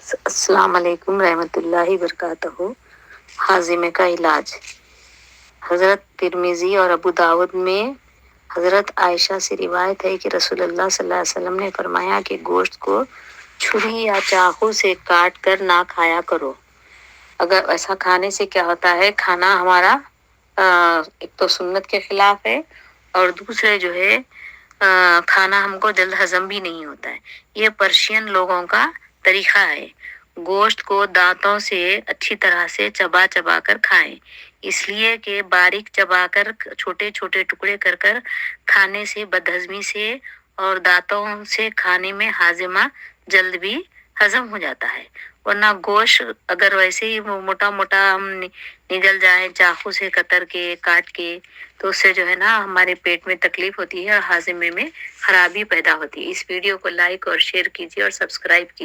السلام علیکم رحمۃ اللہ وبرکاتہ۔ ہاضمے کا علاج۔ حضرت ترمذی اور ابو داؤد میں حضرت عائشہ سے روایت ہے کہ رسول اللہ صلی اللہ علیہ وسلم نے فرمایا کہ گوشت کو چھری یا چاقو سے کاٹ کر نہ کھایا کرو۔ اگر ایسا کھانے سے کیا ہوتا ہے، کھانا ہمارا ایک تو سنت کے خلاف ہے، اور دوسرے جو ہے کھانا ہم کو جلد ہضم بھی نہیں ہوتا ہے۔ یہ پرشین لوگوں کا طریقہ ہے۔ گوشت کو دانتوں سے اچھی طرح سے چبا چبا کر کھائیں، اس لیے کہ باریک چبا کر چھوٹے چھوٹے ٹکڑے کر کر کھانے سے بدہضمی سے اور دانتوں سے کھانے میں ہاضمہ جلد بھی ہضم ہو جاتا ہے۔ ورنہ گوشت اگر ویسے ہی موٹا موٹا ہم نگل جائیں چاقو سے کتر کے کاٹ کے، تو اس سے جو ہے نا ہمارے پیٹ میں تکلیف ہوتی ہے اور ہاضمے میں خرابی پیدا ہوتی ہے۔ اس ویڈیو کو لائک اور شیئر کیجیے اور سبسکرائب کیجیے۔